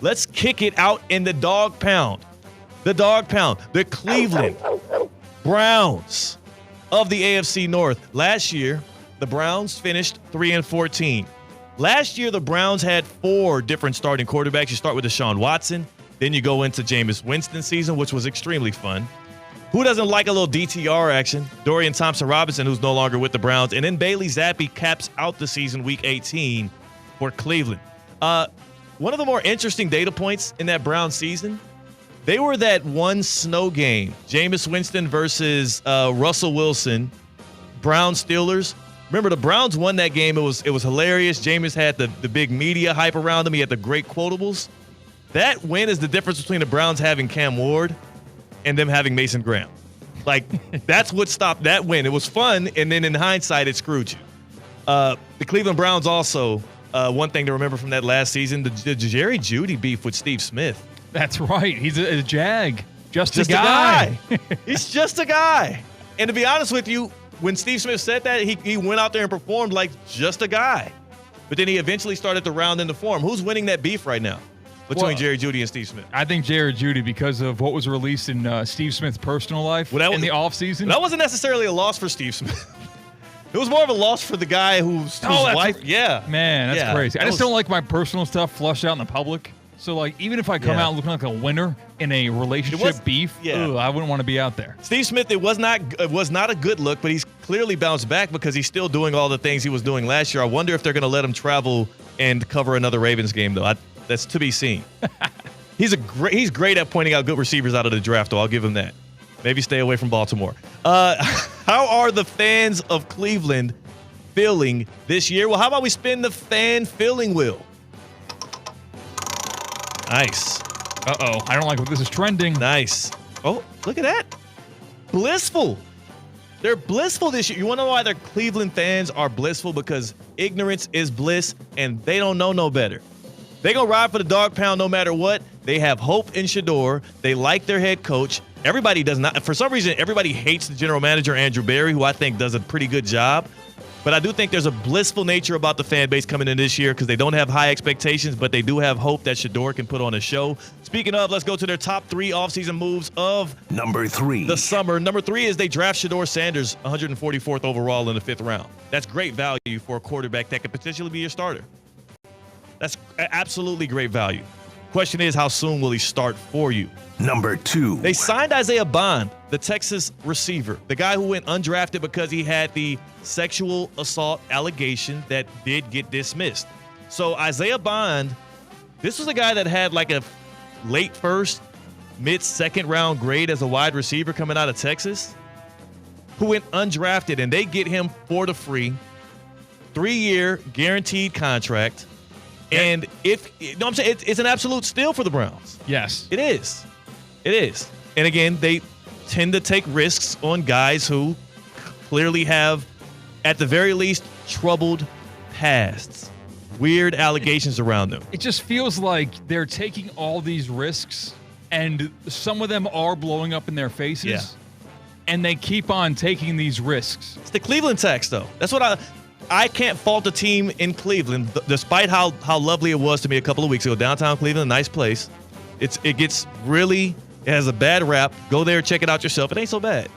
Let's kick it out in the dog pound. The dog pound. The Cleveland Browns of the AFC North. Last year, the Browns finished 3-14. Last year, the Browns had 4 different starting quarterbacks. You start with Deshaun Watson. Then you go into Jameis Winston season, which was extremely fun. Who doesn't like a little DTR action? Dorian Thompson-Robinson, who's no longer with the Browns. And then Bailey Zappi caps out the season week 18 for Cleveland. One of the more interesting data points in that Browns season, they were that one snow game, Jameis Winston versus Russell Wilson, Browns Steelers. Remember, the Browns won that game. It was hilarious. Jameis had the big media hype around him. He had the great quotables. That win is the difference between the Browns having Cam Ward and them having Mason Graham. Like, that's what stopped that win. It was fun, and then in hindsight, it screwed you. The Cleveland Browns also, one thing to remember from that last season, the Jerry Jeudy beef with Steve Smith. That's right. He's a jag. Just a guy. He's just a guy. And to be honest with you, when Steve Smith said that, he went out there and performed like just a guy. But then he eventually started to round into form. Who's winning that beef right now between Jerry Jeudy and Steve Smith? I think Jerry Jeudy, because of what was released in Steve Smith's personal life in the offseason. That wasn't necessarily a loss for Steve Smith. It was more of a loss for the guy whose wife. Yeah. Man, that's crazy. I just don't like my personal stuff flushed out in the public. So, like, even if I come out looking like a winner in a relationship beef, I wouldn't want to be out there. Steve Smith, it was not a good look, but he's clearly bounced back because he's still doing all the things he was doing last year. I wonder if they're going to let him travel and cover another Ravens game, though. That's to be seen. He's great at pointing out good receivers out of the draft, though. I'll give him that. Maybe stay away from Baltimore. How are the fans of Cleveland feeling this year? Well, how about we spin the fan feeling wheel? Nice. Uh-oh. I don't like what this is trending. Nice. Oh, look at that. Blissful. They're blissful this year. You want to know why their Cleveland fans are blissful? Because ignorance is bliss, and they don't know no better. They're going to ride for the dog pound no matter what. They have hope in Shedeur. They like their head coach. Everybody does not. For some reason, everybody hates the general manager, Andrew Berry, who I think does a pretty good job. But I do think there's a blissful nature about the fan base coming in this year because they don't have high expectations, but they do have hope that Shedeur can put on a show. Speaking of, let's go to their top 3 offseason moves of number 3. The summer. Number 3 is they draft Shedeur Sanders, 144th overall in the 5th round. That's great value for a quarterback that could potentially be your starter. That's absolutely great value. Question is, how soon will he start for you? Number 2. They signed Isaiah Bond, the Texas receiver, the guy who went undrafted because he had the sexual assault allegation that did get dismissed. So Isaiah Bond, this was a guy that had like a late first, mid-second round grade as a wide receiver coming out of Texas, who went undrafted, and they get him for the free, 3-year guaranteed contract. And it's an absolute steal for the Browns. Yes. It is. It is. And again, they tend to take risks on guys who clearly have, at the very least, troubled pasts, weird allegations around them. It just feels like they're taking all these risks, and some of them are blowing up in their faces. Yeah. And they keep on taking these risks. It's the Cleveland tax, though. That's what I can't fault the team in Cleveland, despite how lovely it was to me a couple of weeks ago. Downtown Cleveland, a nice place. It has a bad rap. Go there, check it out yourself. It ain't so bad.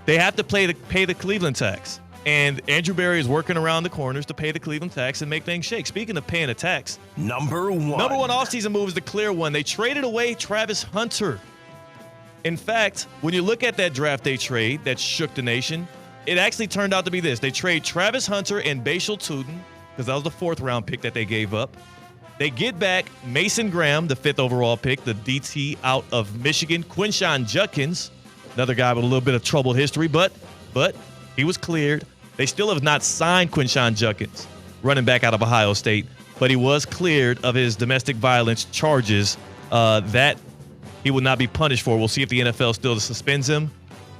They have to pay the Cleveland tax. And Andrew Berry is working around the corners to pay the Cleveland tax and make things shake. Speaking of paying a tax, number 1 offseason move is the clear one. They traded away Travis Hunter. In fact, when you look at that draft day trade that shook the nation, it actually turned out to be this. They trade Travis Hunter and Bashal Tootin, because that was the 4th round pick that they gave up. They get back Mason Graham, the 5th overall pick, the DT out of Michigan. Quinshon Judkins, another guy with a little bit of troubled history, but he was cleared. They still have not signed Quinshon Judkins, running back out of Ohio State, but he was cleared of his domestic violence charges that he will not be punished for. We'll see if the NFL still suspends him.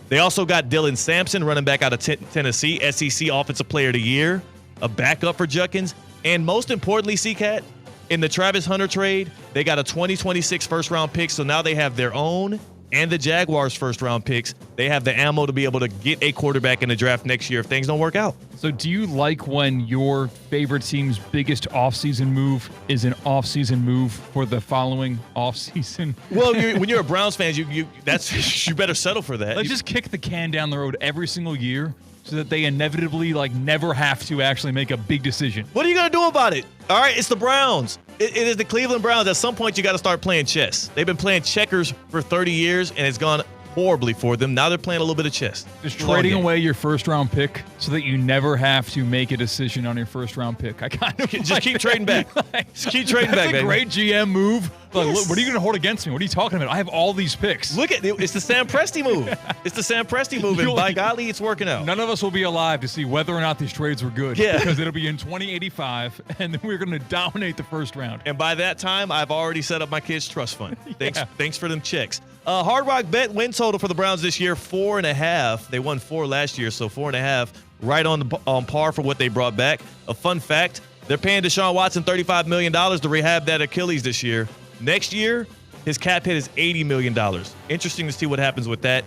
They also got Dylan Sampson, running back out of Tennessee, SEC Offensive Player of the Year, a backup for Judkins. And most importantly, C-Cat, in the Travis Hunter trade, they got a 2026 first-round pick, so now they have their own and the Jaguars' first-round picks, they have the ammo to be able to get a quarterback in the draft next year if things don't work out. So do you like when your favorite team's biggest offseason move is an offseason move for the following offseason? Well, when you're a Browns fan, you better settle for that. Just kick the can down the road every single year so that they inevitably never have to actually make a big decision. What are you going to do about it? All right, it's the Browns. It is the Cleveland Browns. At some point, you got to start playing chess. They've been playing checkers for 30 years, and it's gone horribly for them. Now they're playing a little bit of chess. Just trading away your first-round pick so that you never have to make a decision on your first-round pick. I kind of just keep trading back. Just keep trading back, That's a baby. great GM move. Look, what are you going to hold against me? What are you talking about? I have all these picks. Look at it. It's the Sam Presti move. It's the Sam Presti move, and by golly, it's working out. None of us will be alive to see whether or not these trades were good. Yeah. Because it'll be in 2085, and then we're going to dominate the first round. And by that time, I've already set up my kids' trust fund. Thanks for them checks. Hard Rock Bet win total for the Browns this year, 4.5. They won 4 last year, so 4.5, right on par for what they brought back. A fun fact, they're paying Deshaun Watson $35 million to rehab that Achilles this year. Next year, his cap hit is $80 million. Interesting to see what happens with that.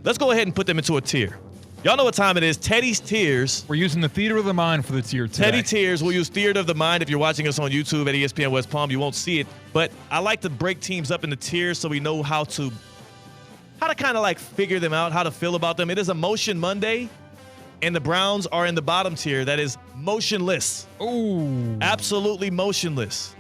Let's go ahead and put them into a tier. Y'all know what time it is. Teddy's Tiers. We're using the theater of the mind for the tier today. Teddy Tiers. We'll use Theater of the Mind. If you're watching us on YouTube at ESPN West Palm, you won't see it. But I like to break teams up into tiers so we know how to kind of figure them out, how to feel about them. It is a Motion Monday, and the Browns are in the bottom tier. That is motionless. Ooh. Absolutely motionless.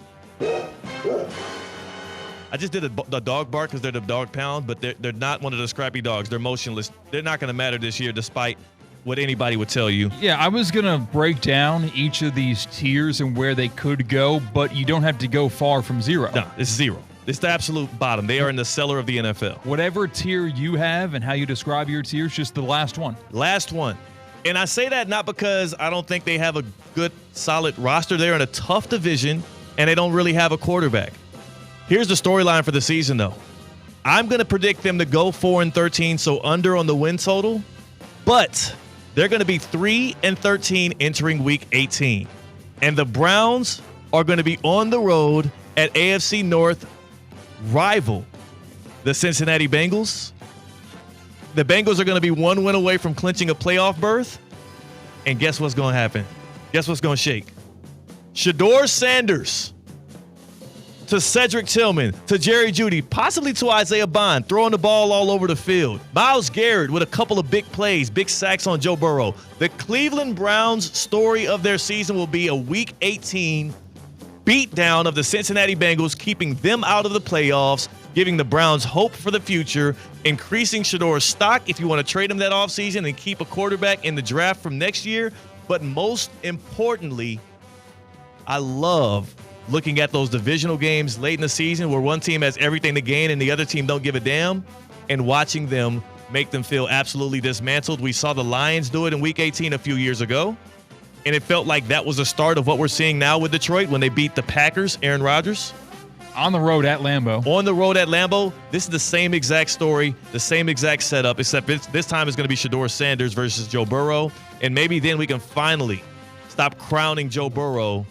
I just did the dog bark because they're the dog pound, but they're not one of the scrappy dogs. They're motionless. They're not going to matter this year despite what anybody would tell you. Yeah, I was going to break down each of these tiers and where they could go, but you don't have to go far from 0. No, it's 0. It's the absolute bottom. They are in the cellar of the NFL. Whatever tier you have and how you describe your tiers, just the last one. Last one. And I say that not because I don't think they have a good, solid roster. They're in a tough division, and they don't really have a quarterback. Here's the storyline for the season, though. I'm going to predict them to go 4-13, so under on the win total. But they're going to be 3-13 entering Week 18. And the Browns are going to be on the road at AFC North rival, the Cincinnati Bengals. The Bengals are going to be 1 win away from clinching a playoff berth. And guess what's going to happen? Guess what's going to shake? Shedeur Sanders to Cedric Tillman, to Jerry Jeudy, possibly to Isaiah Bond, throwing the ball all over the field. Myles Garrett with a couple of big plays, big sacks on Joe Burrow. The Cleveland Browns story of their season will be a Week 18 beatdown of the Cincinnati Bengals, keeping them out of the playoffs, giving the Browns hope for the future, increasing Shedeur's stock if you want to trade him that offseason and keep a quarterback in the draft from next year. But most importantly, I love looking at those divisional games late in the season where one team has everything to gain and the other team don't give a damn, and watching them make them feel absolutely dismantled. We saw the Lions do it in Week 18 a few years ago, and it felt like that was the start of what we're seeing now with Detroit when they beat the Packers, Aaron Rodgers. On the road at Lambeau. On the road at Lambeau. This is the same exact story, the same exact setup, except this time it's going to be Shedeur Sanders versus Joe Burrow. And maybe then we can finally stop crowning Joe Burrow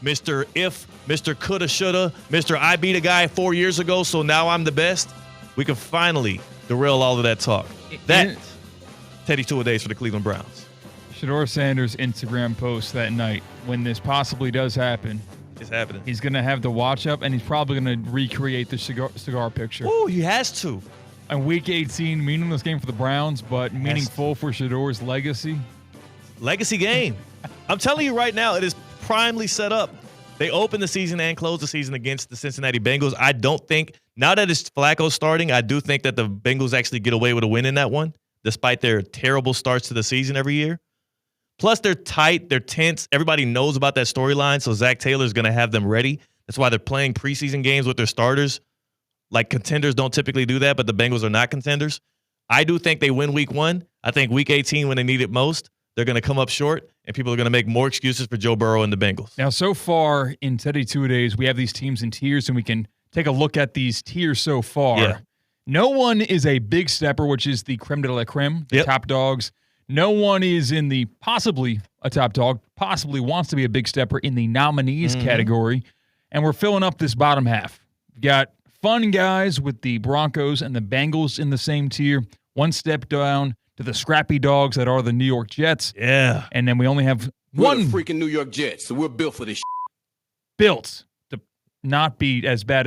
Mr. If, Mr. Coulda, Shoulda, Mr. I beat a guy 4 years ago, so now I'm the best. We can finally derail all of that talk. That, Teddy two-a-days for the Cleveland Browns. Shedeur Sanders' Instagram post that night, when this possibly does happen. It's happening. He's going to have the watch up, and he's probably going to recreate the cigar picture. Oh, he has to. And Week 18, meaningless game for the Browns, but meaningful for Shedeur's legacy. Legacy game. I'm telling you right now, it is primely set up. They open the season and close the season against the Cincinnati Bengals. I don't think, now that it's Flacco starting, I do think that the Bengals actually get away with a win in that one, despite their terrible starts to the season every year. Plus, they're tight, they're tense. Everybody knows about that storyline, so Zach Taylor's going to have them ready. That's why they're playing preseason games with their starters. Like, contenders don't typically do that, but the Bengals are not contenders. I do think they win Week 1. I think Week 18, when they need it most, they're going to come up short, and people are going to make more excuses for Joe Burrow and the Bengals. Now, so far in Teddy two-a-days, we have these teams in tiers, and we can take a look at these tiers so far. Yeah. No one is a big stepper, which is the creme de la creme, the top dogs. No one is in the possibly a top dog, possibly wants to be a big stepper in the nominees category. And we're filling up this bottom half. We've got fun guys with the Broncos and the Bengals in the same tier. One step down to the scrappy dogs that are the New York Jets. Yeah. And then we only have We're the freaking New York Jets, so we're built for this. Built to not be as bad as